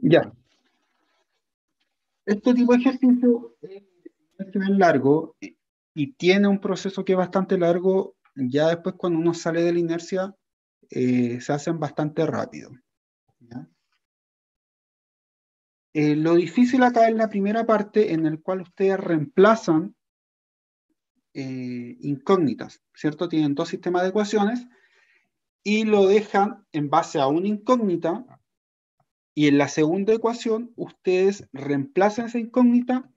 Ya, este tipo de ejercicio es bien largo y tiene un proceso que es bastante largo. Ya después cuando uno sale de la inercia, se hacen bastante rápido. ¿Ya? Lo difícil acá es la primera parte en el cual ustedes reemplazan incógnitas, ¿cierto? Tienen dos sistemas de ecuaciones y lo dejan en base a una incógnita y en la segunda ecuación ustedes reemplazan esa incógnita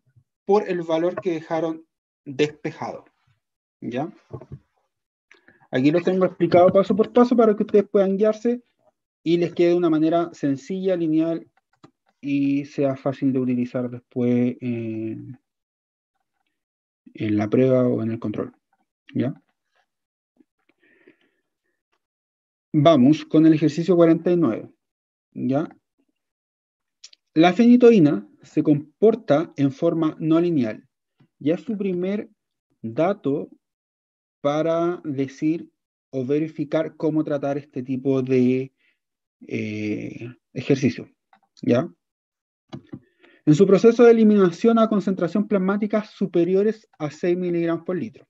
por el valor que dejaron despejado, ¿ya? Aquí lo tengo explicado paso por paso para que ustedes puedan guiarse y les quede de una manera sencilla, lineal y sea fácil de utilizar después en la prueba o en el control, ¿ya? Vamos con el ejercicio 49, ¿ya? La fenitoína se comporta en forma no lineal. Ya es su primer dato para decir o verificar cómo tratar este tipo de ejercicio, ¿ya? En su proceso de eliminación a concentración plasmática superiores a 6 miligramos por litro.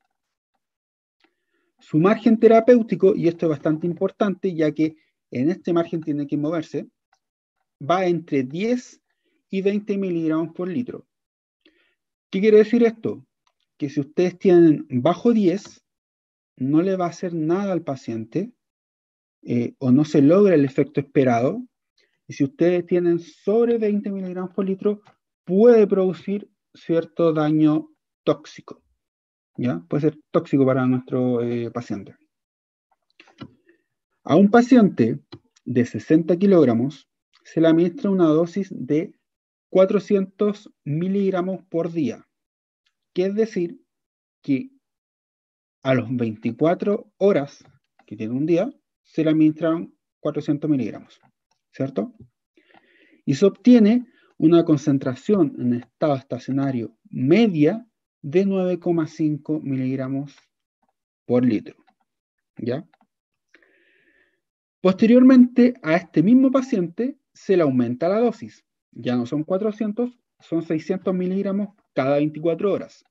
Su margen terapéutico, y esto es bastante importante, ya que en este margen tiene que moverse, va entre 10 y 20 miligramos por litro. ¿Qué quiere decir esto? Que si ustedes tienen bajo 10, no le va a hacer nada al paciente o no se logra el efecto esperado. Y si ustedes tienen sobre 20 miligramos por litro, puede producir cierto daño tóxico. ¿Ya? Puede ser tóxico para nuestro paciente. A un paciente de 60 kilogramos se le administra una dosis de 400 miligramos por día. Quiere decir que a los 24 horas que tiene un día, se le administraron 400 miligramos, ¿cierto? Y se obtiene una concentración en estado estacionario media de 9,5 miligramos por litro, ¿ya? Posteriormente, a este mismo paciente se le aumenta la dosis. Ya no son 400, son 600 miligramos cada 24 horas.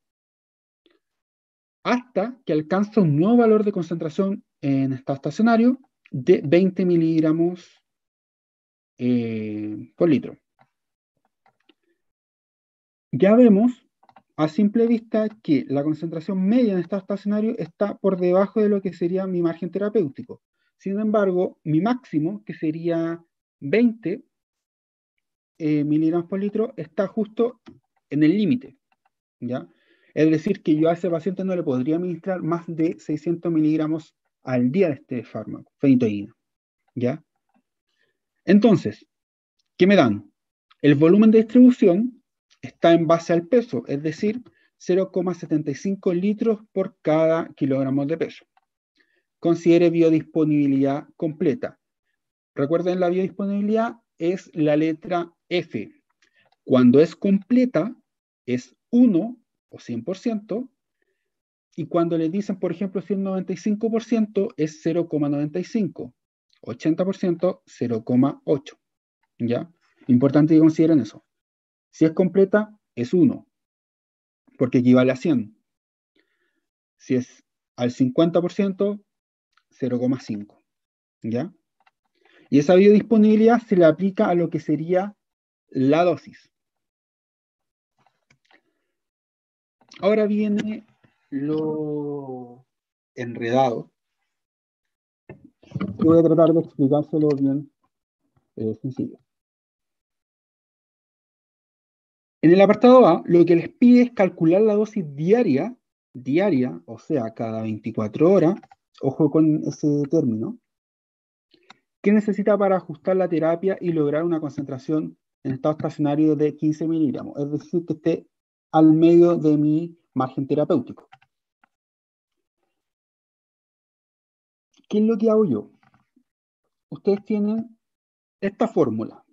Hasta que alcanza un nuevo valor de concentración en estado estacionario de 20 miligramos por litro. Ya vemos a simple vista que la concentración media en estado estacionario está por debajo de lo que sería mi margen terapéutico. Sin embargo, mi máximo, que sería 20 miligramos por litro, está justo en el límite, ¿ya? Es decir, que yo a ese paciente no le podría administrar más de 600 miligramos al día de este fármaco, fenitoína, ¿ya? Entonces, ¿qué me dan? El volumen de distribución está en base al peso, es decir, 0,75 litros por cada kilogramo de peso. Considere biodisponibilidad completa. Recuerden, la biodisponibilidad es la letra F. Cuando es completa, es 1 o 100%, y cuando le dicen, por ejemplo, si es 95%, es 0,95, 80%, 0,8, ¿ya? Importante que consideren eso. Si es completa, es 1, porque equivale a 100. Si es al 50%, 0,5, ¿ya? Y esa biodisponibilidad se le aplica a lo que sería la dosis. Ahora viene lo enredado. Voy a tratar de explicárselo bien sencillo. En el apartado A, lo que les pide es calcular la dosis diaria, o sea, cada 24 horas, ojo con ese término, que necesita para ajustar la terapia y lograr una concentración en estado estacionario de 15 miligramos, es decir, que esté al medio de mi margen terapéutico. ¿Qué es lo que hago yo? Ustedes tienen esta fórmula,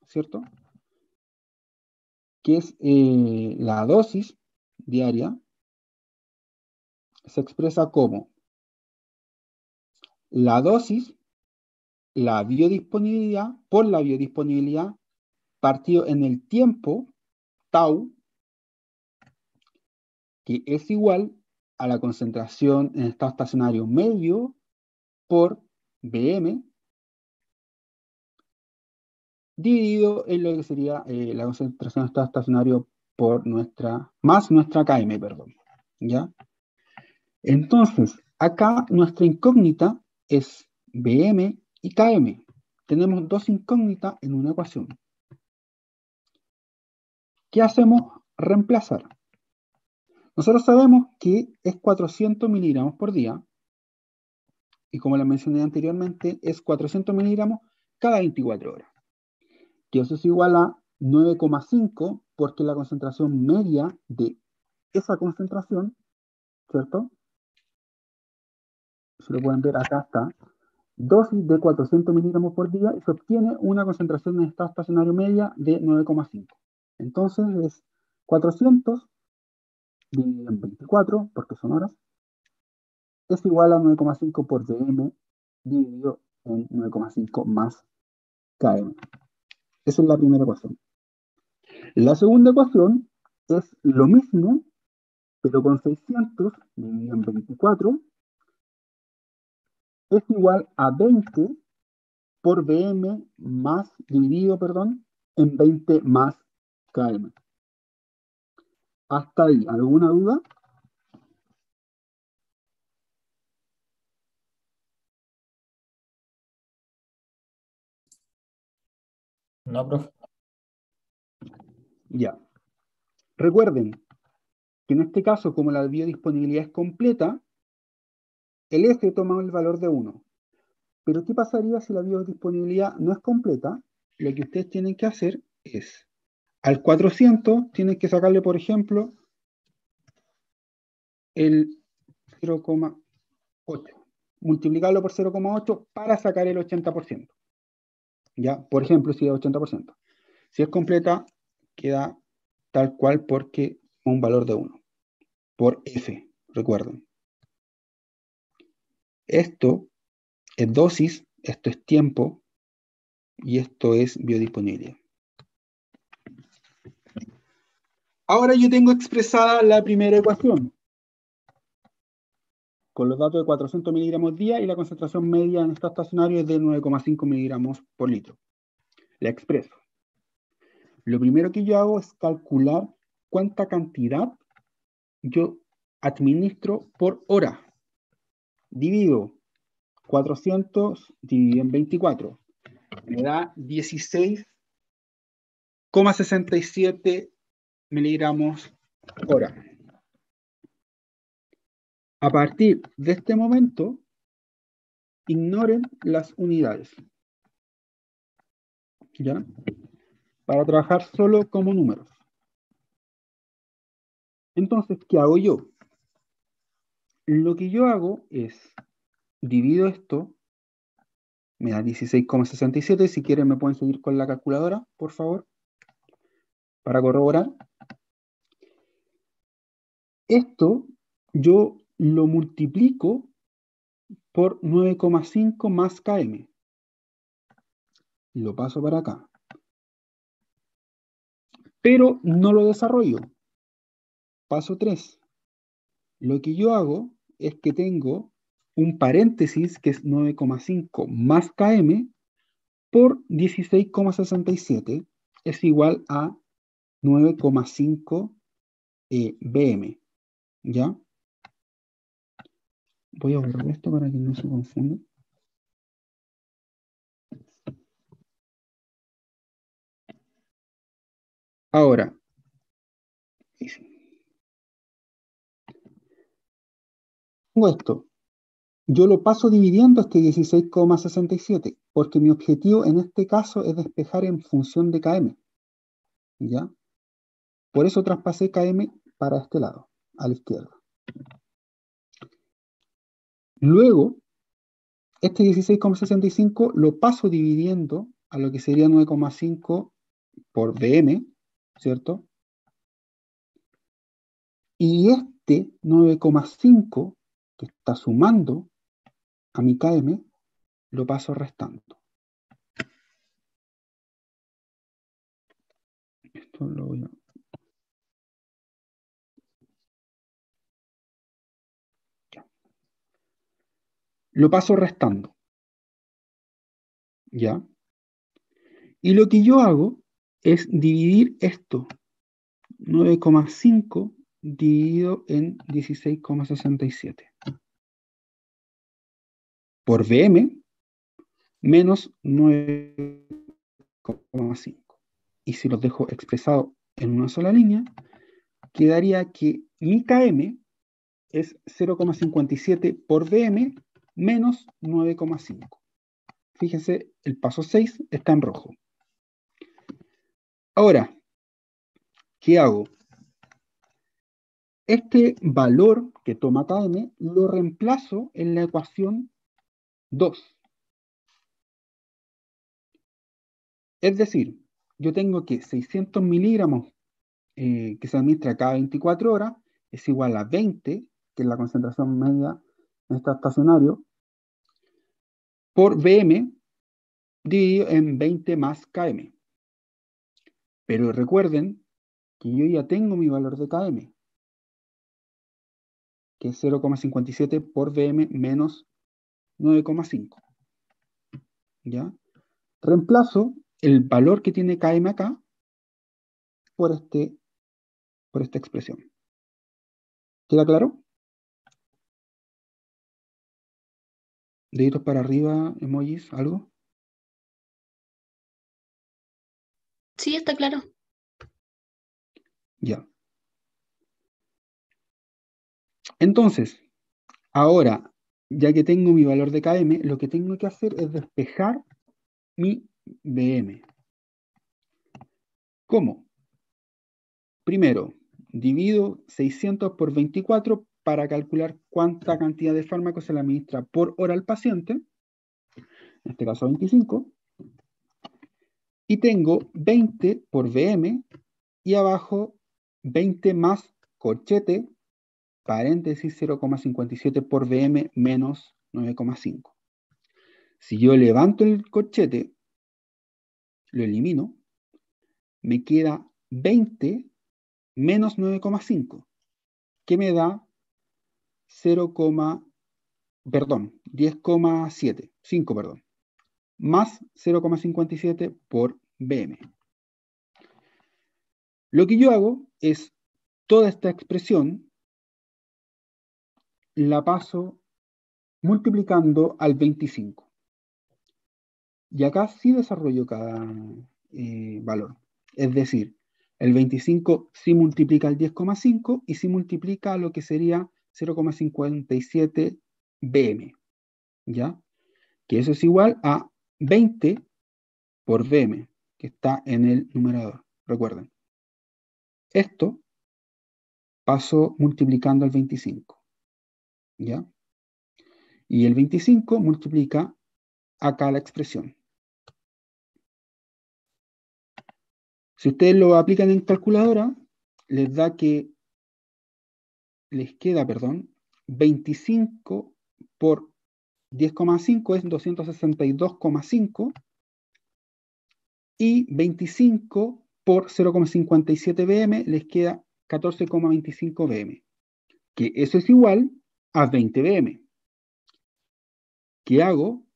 ¿cierto? Que es la dosis diaria, se expresa como la dosis la biodisponibilidad por la biodisponibilidad partido en el tiempo, tau, que es igual a la concentración en estado estacionario medio por Bm, dividido en lo que sería la concentración en estado estacionario por más nuestra Km, perdón. ¿Ya? Entonces, acá nuestra incógnita es Bm y Km. Tenemos dos incógnitas en una ecuación. ¿Qué hacemos? Reemplazar. Nosotros sabemos que es 400 miligramos por día, y como les mencioné anteriormente, es 400 miligramos cada 24 horas. Que eso es igual a 9,5, porque la concentración media de esa concentración, ¿cierto? Si lo pueden ver, acá está. Dosis de 400 miligramos por día y se obtiene una concentración en estado estacionario media de 9,5. Entonces es 400 dividido en 24, porque son horas, es igual a 9,5 por Dm dividido en 9,5 más Km. Esa es la primera ecuación. La segunda ecuación es lo mismo, pero con 600 dividido en 24 es igual a 20 por Bm más, dividido, perdón, en 20 más Km. ¿Hasta ahí alguna duda? No, profe. Ya. Recuerden que en este caso, como la biodisponibilidad es completa, el F toma el valor de 1. Pero ¿qué pasaría si la biodisponibilidad no es completa? Lo que ustedes tienen que hacer es, al 400 tienen que sacarle, por ejemplo, el 0,8. Multiplicarlo por 0,8 para sacar el 80%. ¿Ya? Por ejemplo, si es 80%. Si es completa, queda tal cual porque un valor de 1. Por F, recuerden. Esto es dosis, esto es tiempo y esto es biodisponibilidad. Ahora yo tengo expresada la primera ecuación con los datos de 400 miligramos día y la concentración media en estado estacionario es de 9,5 miligramos por litro. La expreso. Lo primero que yo hago es calcular cuánta cantidad yo administro por hora. Divido 400 dividido en 24. Me da 16,67 miligramos hora. A partir de este momento, ignoren las unidades. ¿Ya? Para trabajar solo como números. Entonces, ¿qué hago yo? Lo que yo hago es, divido esto, me da 16,67. Si quieren me pueden seguir con la calculadora, por favor, para corroborar. Esto yo lo multiplico por 9,5 más Km. Lo paso para acá. Pero no lo desarrollo. Paso 3. Lo que yo hago es que tengo un paréntesis que es 9,5 más Km por 16,67 es igual a 9,5 Bm. ¿Ya? Voy a borrar esto para que no se confunda. Ahora, tengo esto. Yo lo paso dividiendo este 16,67 porque mi objetivo en este caso es despejar en función de Km. ¿Ya? Por eso traspasé Km para este lado, a la izquierda. Luego, este 16,65 lo paso dividiendo a lo que sería 9,5 por Bm, ¿cierto? Y este 9,5 que está sumando a mi Km, lo paso restando. Esto lo voy a... Ya. Lo paso restando. ¿Ya? Y lo que yo hago es dividir esto, 9,5 dividido en 16,67 por VM menos 9,5. Y si los dejo expresados en una sola línea, quedaría que mi KM es 0,57 por VM menos 9,5. Fíjense, el paso 6 está en rojo. Ahora, ¿qué hago? Este valor que toma KM lo reemplazo en la ecuación 2. Es decir, yo tengo que 600 miligramos que se administra cada 24 horas es igual a 20, que es la concentración media en este estacionario, por VM dividido en 20 más KM. Pero recuerden que yo ya tengo mi valor de KM, que es 0,57 por VM menos 9,5. ¿Ya? Reemplazo el valor que tiene KM acá por esta expresión. ¿Queda claro? Deditos para arriba, emojis, ¿algo? Sí, está claro. Ya. Entonces, ahora, ya que tengo mi valor de KM, lo que tengo que hacer es despejar mi VM. ¿Cómo? Primero, divido 600 por 24 para calcular cuánta cantidad de fármaco se le administra por hora al paciente, en este caso 25, y tengo 20 por VM y abajo 20 más corchete, paréntesis 0,57 por VM menos 9,5. Si yo levanto el corchete, lo elimino, me queda 20 menos 9,5, que me da 10,7, 5, perdón, más 0,57 por VM. Lo que yo hago es toda esta expresión la paso multiplicando al 25. Y acá sí desarrollo cada valor. Es decir, el 25 sí multiplica el 10,5 y sí multiplica lo que sería 0,57 VM. ¿Ya? Que eso es igual a 20 por VM, que está en el numerador. Recuerden. Esto paso multiplicando al 25. ¿Ya? Y el 25 multiplica acá la expresión. Si ustedes lo aplican en calculadora, les queda, 25 por 10,5 es 262,5 y 25 por 0,57 VM les queda 14,25 VM, que eso es igual a 20 VM. ¿Qué hago?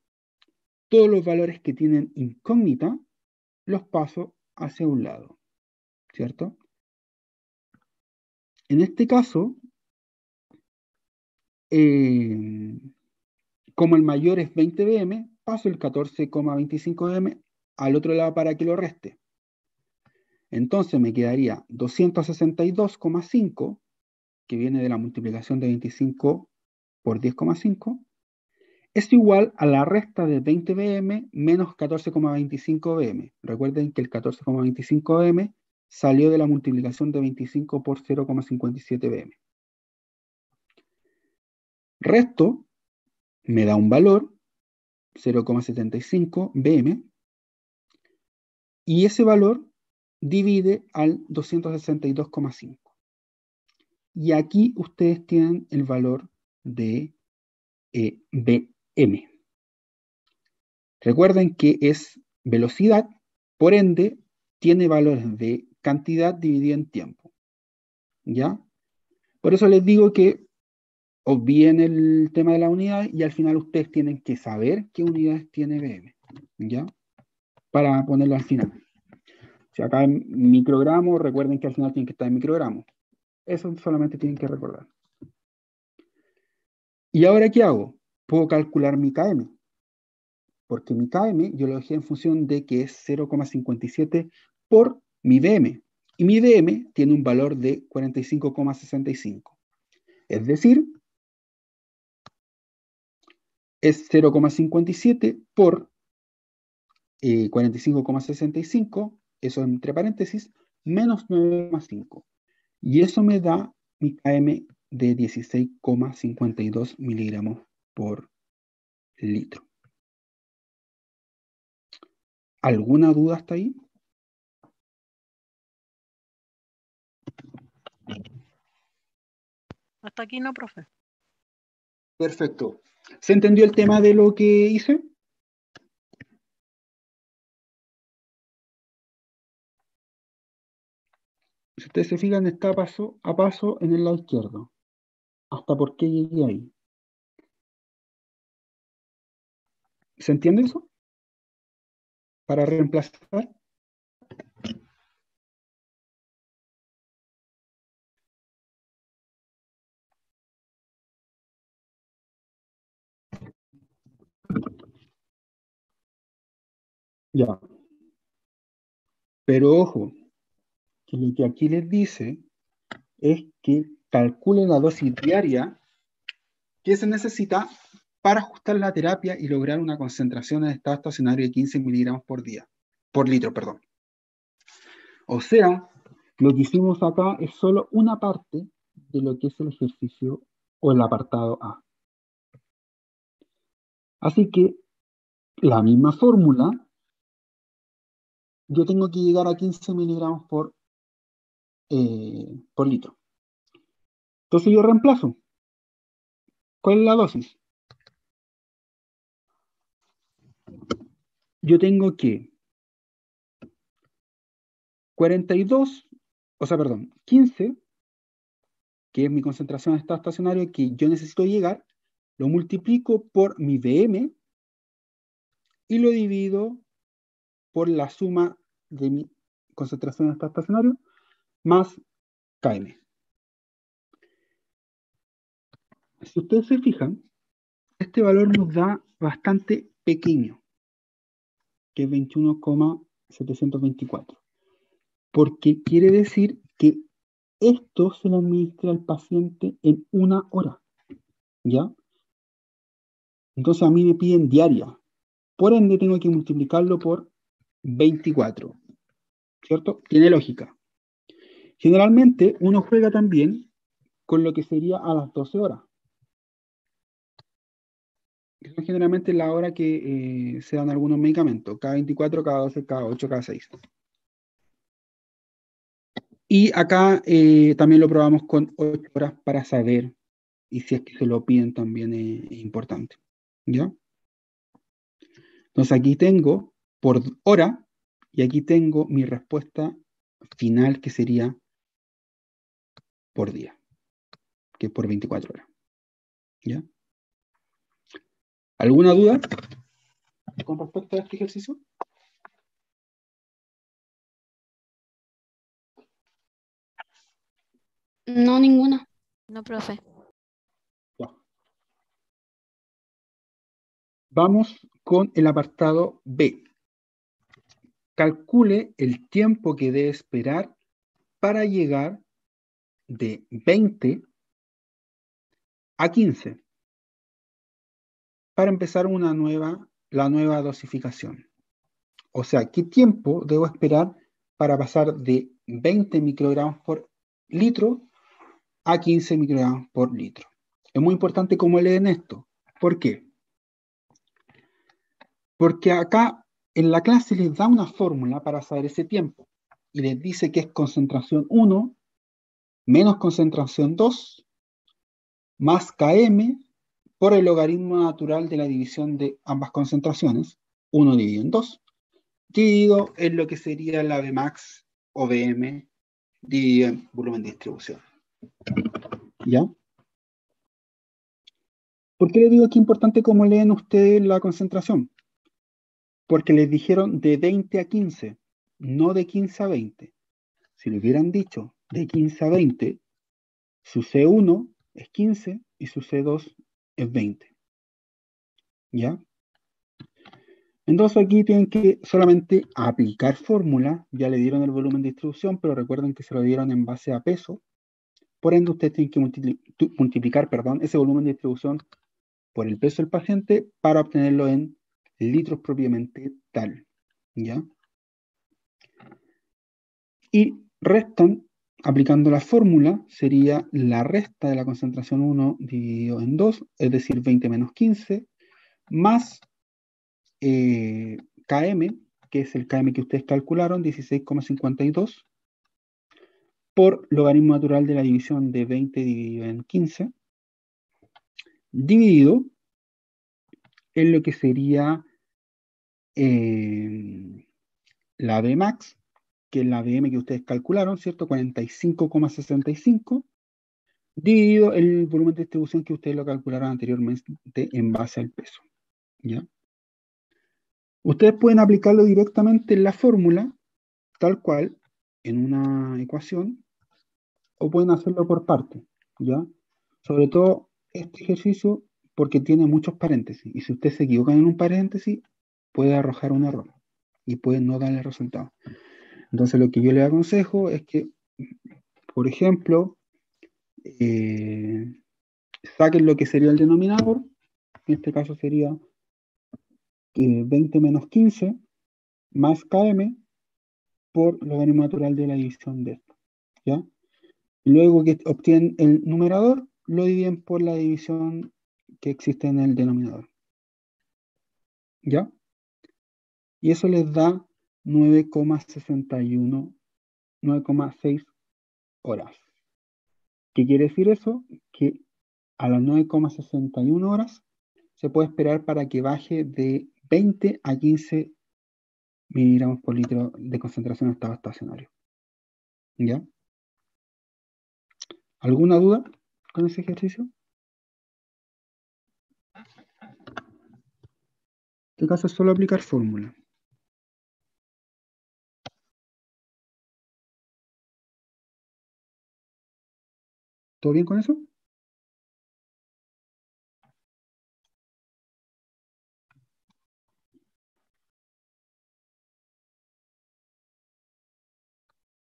Todos los valores que tienen incógnita los paso hacia un lado, ¿cierto? En este caso, como el mayor es 20 VM, paso el 14,25 VM al otro lado para que lo reste. Entonces me quedaría 262,5, que viene de la multiplicación de 25 por 10,5, es igual a la resta de 20 VM menos 14,25 VM. Recuerden que el 14,25 VM salió de la multiplicación de 25 por 0,57 VM. Resto me da un valor, 0,75 VM, y ese valor divide al 262,5. Y aquí ustedes tienen el valor de Bm. Recuerden que es velocidad, por ende, tiene valores de cantidad dividida en tiempo. ¿Ya? Por eso les digo que obvíen el tema de la unidad y al final ustedes tienen que saber qué unidades tiene BM. ¿Ya? Para ponerlo al final. Si acá en microgramos, recuerden que al final tienen que estar en microgramos. Eso solamente tienen que recordar. ¿Y ahora qué hago? Puedo calcular mi KM. Porque mi KM yo lo dejé en función de que es 0,57 por mi BM. Y mi BM tiene un valor de 45,65. Es decir, es 0,57 por 45,65, eso entre paréntesis, menos 9,5. Y eso me da mi KM de 16,52 miligramos por litro. ¿Alguna duda hasta ahí? Hasta aquí no, profe. Perfecto. ¿Se entendió el tema de lo que hice? Si ustedes se fijan, está paso a paso en el lado izquierdo. ¿Hasta por qué llegué ahí? ¿Se entiende eso? Para reemplazar. Ya. Pero ojo, que lo que aquí les dice es que calculen la dosis diaria que se necesita para ajustar la terapia y lograr una concentración en estado estacionario de 15 miligramos por litro, perdón. O sea, lo que hicimos acá es solo una parte de lo que es el ejercicio o el apartado A. Así que la misma fórmula, yo tengo que llegar a 15 miligramos por litro. Entonces yo reemplazo. ¿Cuál es la dosis? Yo tengo que 15, que es mi concentración en estado estacionario que yo necesito llegar, lo multiplico por mi BM y lo divido por la suma de mi concentración en estado estacionario más KM. Si ustedes se fijan, este valor nos da bastante pequeño, que es 21,724. Porque quiere decir que esto se lo administra al paciente en 1 hora. ¿Ya? Entonces a mí me piden diaria. Por ende tengo que multiplicarlo por 24. ¿Cierto? Tiene lógica. Generalmente uno juega también con lo que sería a las 12 horas. Que son generalmente la hora que se dan algunos medicamentos. Cada 24, cada 12, cada 8, cada 6. Y acá también lo probamos con 8 horas para saber, y si es que se lo piden también es importante. ¿Ya? Entonces aquí tengo por hora, y aquí tengo mi respuesta final que sería por día, que es por 24 horas. ¿Ya? ¿Alguna duda con respecto a este ejercicio? No, ninguna. No, profe. Ya. Vamos con el apartado B. Calcule el tiempo que debe esperar para llegar de 20 a 15 para empezar la nueva dosificación. O sea, ¿qué tiempo debo esperar para pasar de 20 microgramos por litro a 15 microgramos por litro? Es muy importante cómo leen esto. ¿Por qué? Porque acá en la clase les da una fórmula para saber ese tiempo y les dice que es concentración 1 menos concentración 2 más Km por el logaritmo natural de la división de ambas concentraciones, 1 dividido en 2, dividido en lo que sería la Vmax OVM dividido en volumen de distribución. ¿Ya? ¿Por qué les digo que es importante cómo leen ustedes la concentración? Porque les dijeron de 20 a 15, no de 15 a 20. Si le hubieran dicho de 15 a 20, su C1 es 15 y su C2 es 20. ¿Ya? Entonces aquí tienen que solamente aplicar fórmula. Ya le dieron el volumen de distribución, pero recuerden que se lo dieron en base a peso. Por ende, ustedes tienen que multiplicar ese volumen de distribución por el peso del paciente para obtenerlo en litros propiamente tal. ¿Ya? Y restan, aplicando la fórmula, sería la resta de la concentración 1 dividido en 2, es decir, 20 menos 15, más KM, que es el KM que ustedes calcularon, 16,52, por logaritmo natural de la división de 20 dividido en 15, dividido en lo que sería la Bmax, que es la BM que ustedes calcularon, ¿cierto? 45,65, dividido el volumen de distribución que ustedes lo calcularon anteriormente en base al peso. ¿Ya? Ustedes pueden aplicarlo directamente en la fórmula, tal cual, en una ecuación, o pueden hacerlo por parte, ¿ya? Sobre todo este ejercicio porque tiene muchos paréntesis, y si ustedes se equivocan en un paréntesis, puede arrojar un error, y puede no darle resultado. Entonces lo que yo les aconsejo es que, por ejemplo, saquen lo que sería el denominador, en este caso sería 20 menos 15 más km por logaritmo natural de la división de esto, ¿ya? Luego que obtienen el numerador, lo dividen por la división que existe en el denominador, ¿ya? Y eso les da 9,61, 9,6 horas. ¿Qué quiere decir eso? Que a las 9,61 horas se puede esperar para que baje de 20 a 15 miligramos por litro de concentración en estado estacionario. ¿Ya? ¿Alguna duda con ese ejercicio? En este caso es solo aplicar fórmula. ¿Todo bien con eso?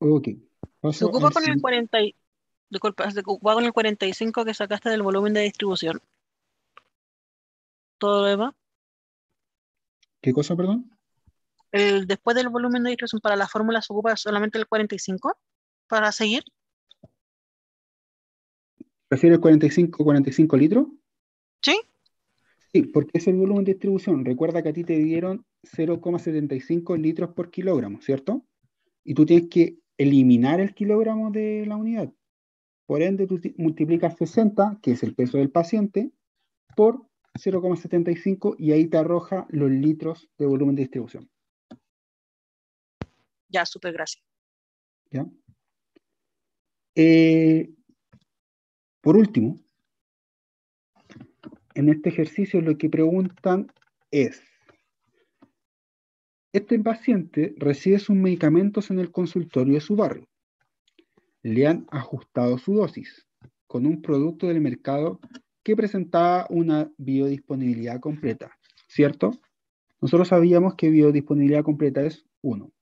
Ok. Se Paso ocupa al con el siguiente. 40 disculpa, se ocupa con el 45 que sacaste del volumen de distribución. Todo lo demás. ¿Qué cosa, perdón? Después del volumen de distribución para la fórmula se ocupa solamente el 45 para seguir. ¿Prefiere el 45 litros? ¿Sí? Sí, porque es el volumen de distribución. Recuerda que a ti te dieron 0,75 litros por kilogramo, ¿cierto? Y tú tienes que eliminar el kilogramo de la unidad. Por ende, tú multiplicas 60, que es el peso del paciente, por 0,75 y ahí te arroja los litros de volumen de distribución. Ya, súper, gracias. ¿Ya? Por último, en este ejercicio lo que preguntan es, este paciente recibe sus medicamentos en el consultorio de su barrio. Le han ajustado su dosis con un producto del mercado que presentaba una biodisponibilidad completa, ¿cierto? Nosotros sabíamos que biodisponibilidad completa es 1.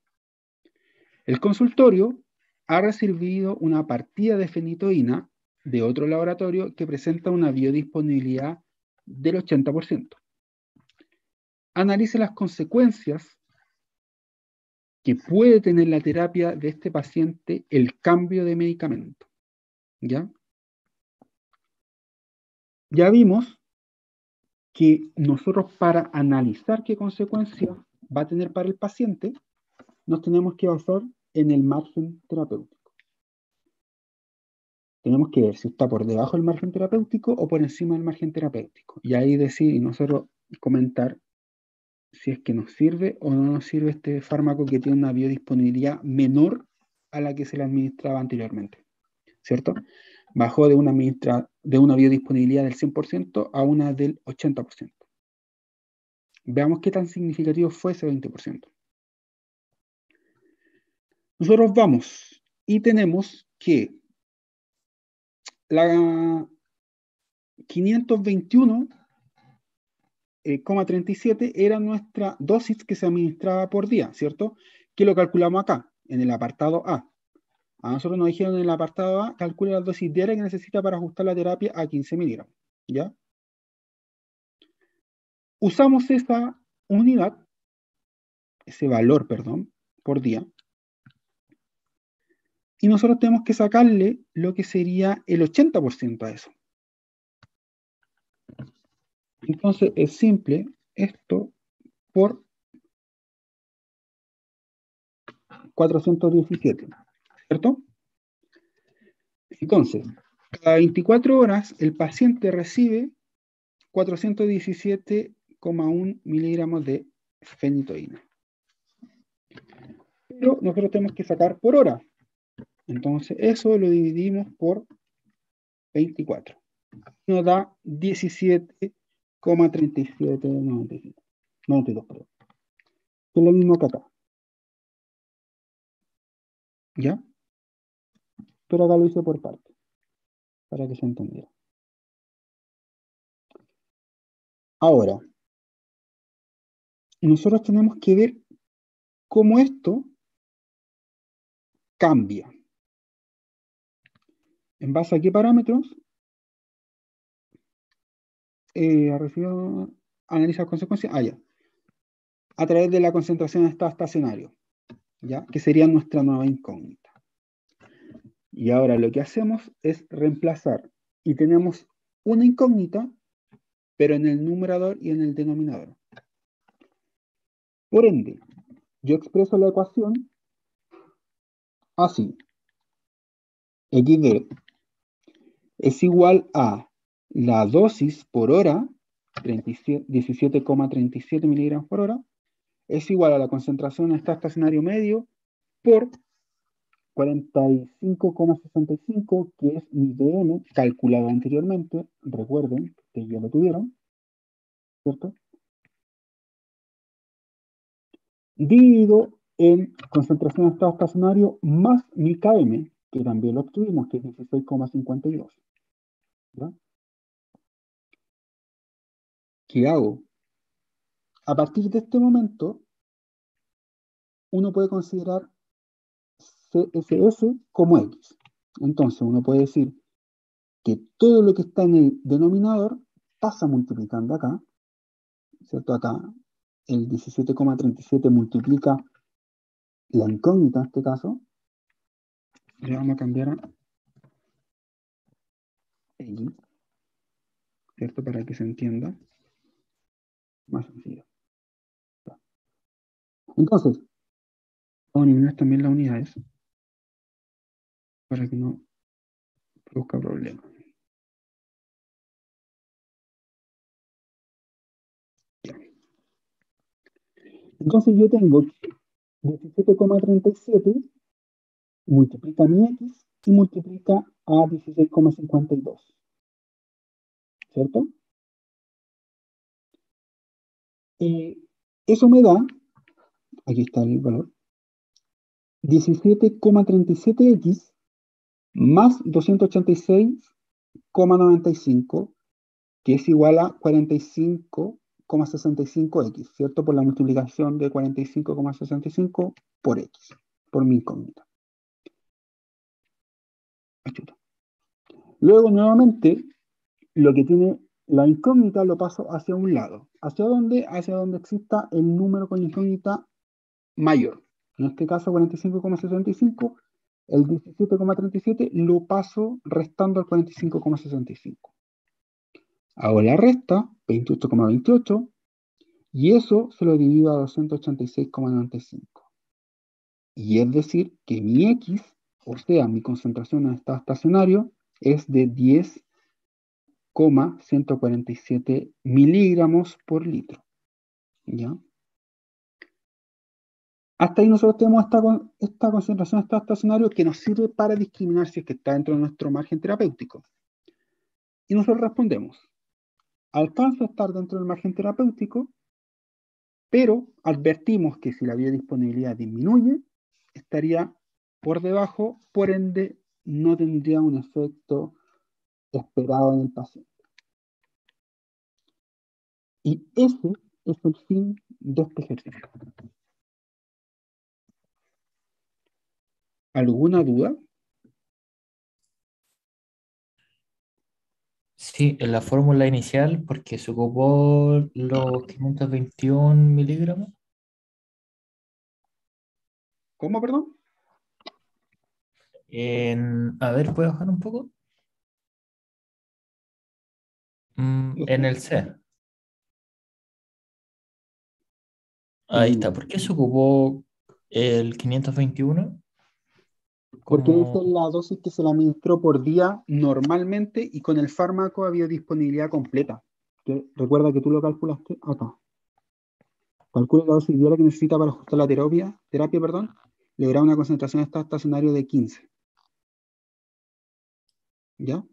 El consultorio ha recibido una partida de fenitoína de otro laboratorio que presenta una biodisponibilidad del 80%. Analice las consecuencias que puede tener la terapia de este paciente el cambio de medicamento. ¿Ya? Ya vimos que nosotros para analizar qué consecuencias va a tener para el paciente, nos tenemos que basar en el margen terapéutico. Tenemos que ver si está por debajo del margen terapéutico o por encima del margen terapéutico. Y ahí decir y nosotros comentar si es que nos sirve o no nos sirve este fármaco que tiene una biodisponibilidad menor a la que se le administraba anteriormente, ¿cierto? Bajó de una biodisponibilidad del 100% a una del 80%. Veamos qué tan significativo fue ese 20%. Nosotros vamos y tenemos que la 521,37 era nuestra dosis que se administraba por día, ¿cierto? Que lo calculamos acá, en el apartado A. A nosotros nos dijeron en el apartado A, calcule la dosis diaria que necesita para ajustar la terapia a 15 miligramos, ¿ya? Usamos esa unidad, ese valor, perdón, por día, y nosotros tenemos que sacarle lo que sería el 80% a eso. Entonces es simple esto por 417, ¿cierto? Entonces, cada 24 horas el paciente recibe 417,1 miligramos de fenitoína. Pero nosotros tenemos que sacar por hora. Entonces eso lo dividimos por 24. Nos da 17,3792, perdón. Es lo mismo que acá. ¿Ya? Pero acá lo hice por parte, para que se entendiera. Ahora, nosotros tenemos que ver cómo esto cambia. ¿En base a qué parámetros? Analiza consecuencias. Ya. A través de la concentración en estado estacionario, ¿ya? Que sería nuestra nueva incógnita. Y ahora lo que hacemos es reemplazar. Y tenemos una incógnita, pero en el numerador y en el denominador. Por ende, yo expreso la ecuación así. XD es igual a la dosis por hora, 17,37 miligramos por hora, es igual a la concentración en estado estacionario medio por 45,65, que es mi DM, calculado anteriormente, recuerden que ya lo tuvieron, ¿cierto? Dividido en concentración en estado estacionario más mi KM, que también lo obtuvimos, que es 16,52. ¿Ya? ¿Qué hago? A partir de este momento, uno puede considerar CSS como X. Entonces, uno puede decir que todo lo que está en el denominador pasa multiplicando acá, ¿cierto? Acá el 17,37 multiplica la incógnita en este caso. Le vamos a cambiar a X, ¿cierto? Para que se entienda más sencillo. Entonces, vamos a eliminar también las unidades para que no produzca problemas. Entonces yo tengo 17,37 multiplica mi X y multiplica a 16,52. ¿Cierto? Eso me da, aquí está el valor, 17,37X más 286,95, que es igual a 45,65X, ¿cierto? Por la multiplicación de 45,65 por X, por mi incógnita. Luego, nuevamente, lo que tiene la incógnita lo paso hacia un lado. ¿Hacia dónde? Hacia donde exista el número con incógnita mayor. En este caso, 45,65. El 17,37 lo paso restando al 45,65. Hago la resta, 28,28, y eso se lo divido a 286,95. Y es decir, que mi X, o sea, mi concentración en estado estacionario, es de 10,147 miligramos por litro. ¿Ya? Hasta ahí nosotros tenemos esta concentración de estado estacionario que nos sirve para discriminar si es que está dentro de nuestro margen terapéutico. Y nosotros respondemos, alcanza a estar dentro del margen terapéutico, pero advertimos que si la biodisponibilidad disminuye, estaría por debajo, por ende no tendría un efecto esperado en el paciente. Y ese es el fin de este ejercicio. ¿Alguna duda? Sí, en la fórmula inicial, porque se ocupó los 521 miligramos. ¿Cómo, perdón? A ver, ¿puedo bajar un poco? En el C. Ahí está. ¿Por qué se ocupó el 521? Porque esa Como... es la dosis que se le administró por día normalmente y con el fármaco había disponibilidad completa. Recuerda que tú lo calculaste acá. Calcula la dosis diaria que necesita para ajustar la terapia, lograr una concentración de estado estacionario de 15. ¿Ya?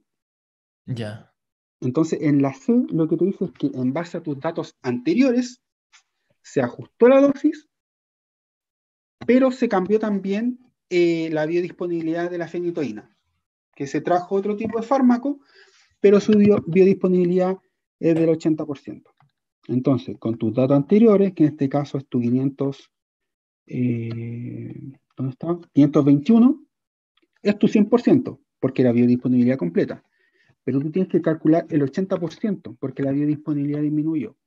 Ya, Entonces, en la C lo que te dice es que en base a tus datos anteriores se ajustó la dosis, pero se cambió también la biodisponibilidad de la fenitoína, que se trajo otro tipo de fármaco, pero su biodisponibilidad es del 80%. Entonces, con tus datos anteriores, que en este caso es tu 500, ¿dónde está? 521, es tu 100%, porque la biodisponibilidad completa. Pero tú tienes que calcular el 80%, porque la biodisponibilidad disminuyó.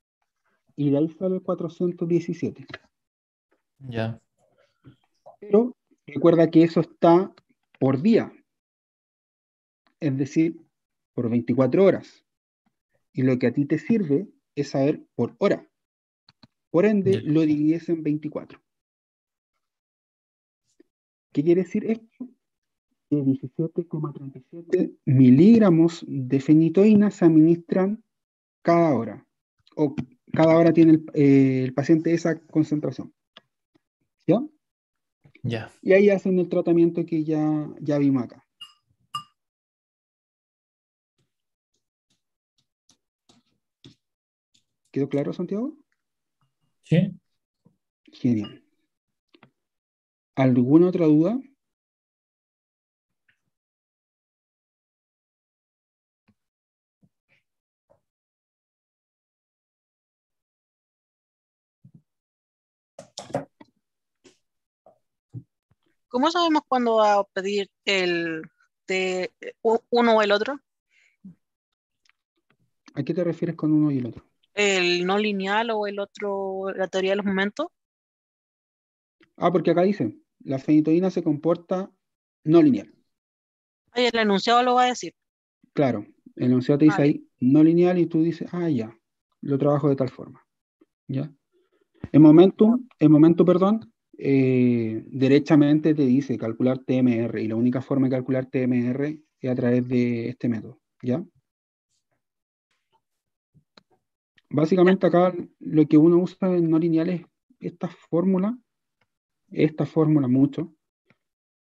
Y de ahí sale el 417. ya, Pero recuerda que eso está por día, es decir, por 24 horas. Y lo que a ti te sirve es saber por hora. Por ende, ya. lo divides en 24. ¿Qué quiere decir esto? Que 17,37 miligramos de fenitoína se administran cada hora. O cada hora tiene el paciente esa concentración. ¿Ya? Ya. Y ahí hacen el tratamiento que ya vimos acá. ¿Quedó claro, Santiago? ¿Sí? Genial. ¿Alguna otra duda? ¿Cómo sabemos cuándo va a pedir el de uno o el otro? ¿A qué te refieres con uno y el otro? ¿El no lineal o el otro, la teoría de los momentos? Porque acá dice, la fenitoína se comporta no lineal. Ay, el enunciado lo va a decir. Claro, el enunciado te Ah, dice ya. ahí no lineal y tú dices, ya, lo trabajo de tal forma. ¿Ya? En momento, perdón, derechamente te dice calcular TMR y la única forma de calcular TMR es a través de este método. ¿Ya? Ya. Básicamente acá lo que uno usa en no lineal es esta fórmula mucho,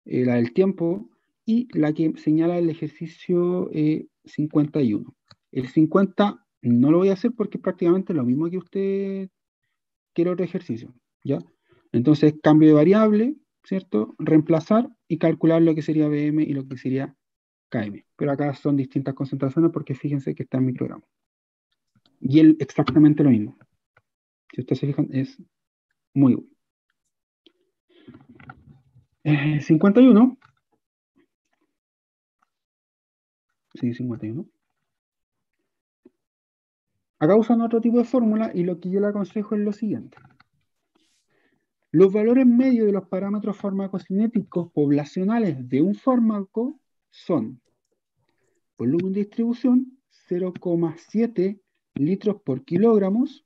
la del tiempo y la que señala el ejercicio 51. El 50 no lo voy a hacer porque es prácticamente lo mismo que usted quiere otro ejercicio, ¿ya? Entonces, cambio de variable, ¿cierto? Reemplazar y calcular lo que sería BM y lo que sería KM. Pero acá son distintas concentraciones porque fíjense que está en mi programa. Y él exactamente lo mismo. Si ustedes se fijan, es muy bueno. 51. Sí, 51. Acá usan otro tipo de fórmula y lo que yo le aconsejo es lo siguiente. Los valores medios de los parámetros farmacocinéticos poblacionales de un fármaco son volumen de distribución 0,7 litros por kilogramos,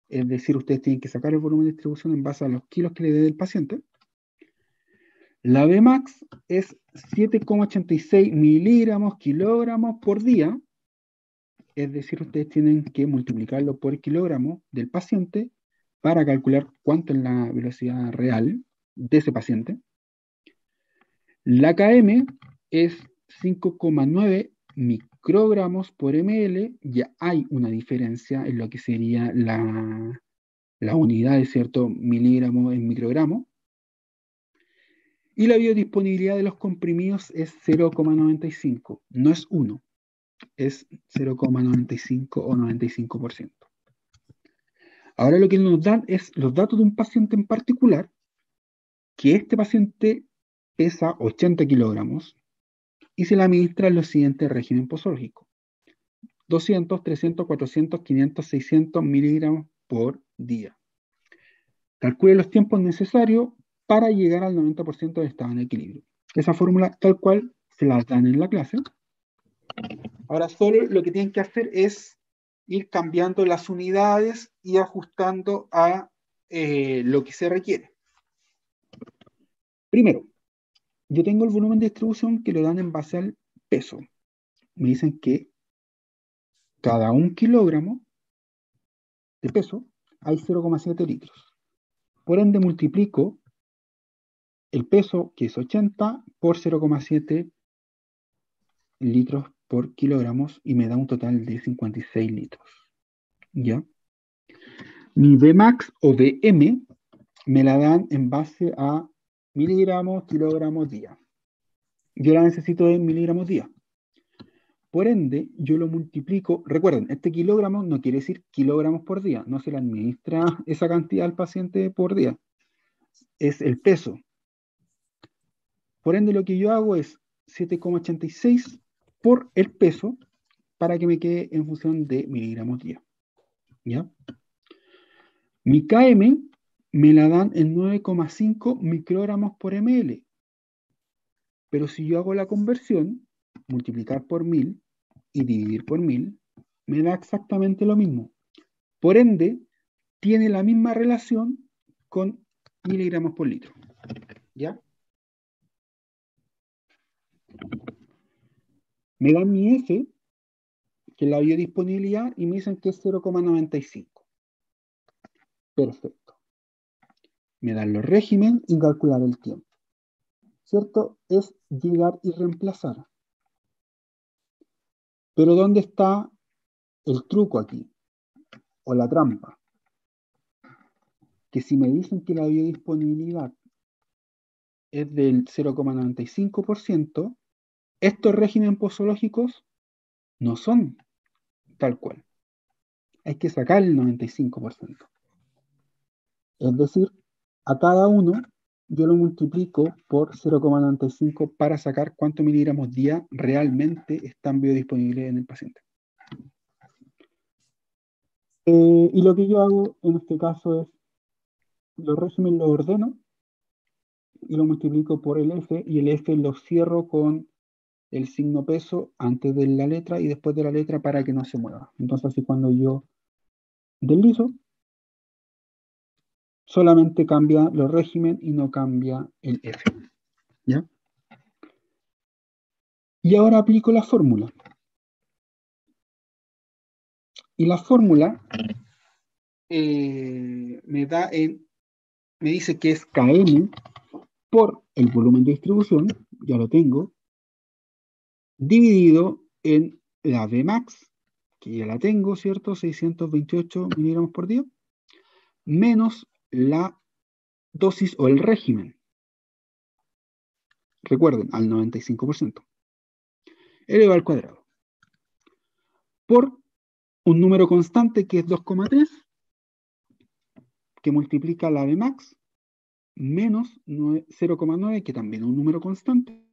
es decir, ustedes tienen que sacar el volumen de distribución en base a los kilos que le dé el paciente. La Bmax es 7,86 miligramos kilogramos por día, es decir, ustedes tienen que multiplicarlo por kilogramo del paciente para calcular cuánto es la velocidad real de ese paciente. La KM es 5,9 microgramos por ml. Ya hay una diferencia en lo que sería la unidad de cierto miligramo en microgramo. Y la biodisponibilidad de los comprimidos es 0,95. No es 1, es 0,95 o 95%. Ahora lo que nos dan es los datos de un paciente en particular, que este paciente pesa 80 kilogramos y se le administra en los siguientes régimen posológico: 200, 300, 400, 500, 600 miligramos por día. Calcule los tiempos necesarios para llegar al 90% del estado en equilibrio. Esa fórmula tal cual se la dan en la clase. Ahora solo lo que tienen que hacer es ir cambiando las unidades y ajustando a lo que se requiere. Primero, yo tengo el volumen de distribución que lo dan en base al peso. Me dicen que cada 1 kilogramo de peso hay 0,7 litros. Por ende, multiplico el peso, que es 80, por 0,7 litros por kilogramos y me da un total de 56 litros. ¿Ya? Mi Vmax o Vm me la dan en base a miligramos, kilogramos, día. Yo la necesito en miligramos día. Por ende, yo lo multiplico. Recuerden, este kilogramo no quiere decir kilogramos por día. No se le administra esa cantidad al paciente por día. Es el peso. Por ende, lo que yo hago es 7,86 por el peso para que me quede en función de miligramos día. ¿Ya? Mi Km me la dan en 9,5 microgramos por ml. Pero si yo hago la conversión, multiplicar por 1000 y dividir por 1000, me da exactamente lo mismo. Por ende, tiene la misma relación con miligramos por litro. ¿Ya? Me dan mi F, que es la biodisponibilidad, y me dicen que es 0,95. Perfecto. Me dan los regímenes y calcular el tiempo. ¿Cierto? Es llegar y reemplazar. Pero ¿dónde está el truco aquí? O la trampa. Que si me dicen que la biodisponibilidad es del 0,95%, estos regímenes posológicos no son tal cual. Hay que sacar el 95%. Es decir, a cada uno yo lo multiplico por 0,95 para sacar cuántos miligramos día realmente están biodisponibles en el paciente. Y lo que yo hago en este caso es, los regímenes los ordeno y lo multiplico por el F, y el F lo cierro con el signo peso antes de la letra y después de la letra para que no se mueva. Entonces así cuando yo deslizo, solamente cambia los regímenes y no cambia el F. ¿Ya? Y ahora aplico la fórmula. Y la fórmula me dice que es Km por el volumen de distribución, ya lo tengo, dividido en la Vmax, que ya la tengo, ¿cierto? 628 miligramos por día, menos la dosis o el régimen. Recuerden, al 95%. Elevado al cuadrado. Por un número constante que es 2,3, que multiplica la Vmax, menos 0,9, que también es un número constante,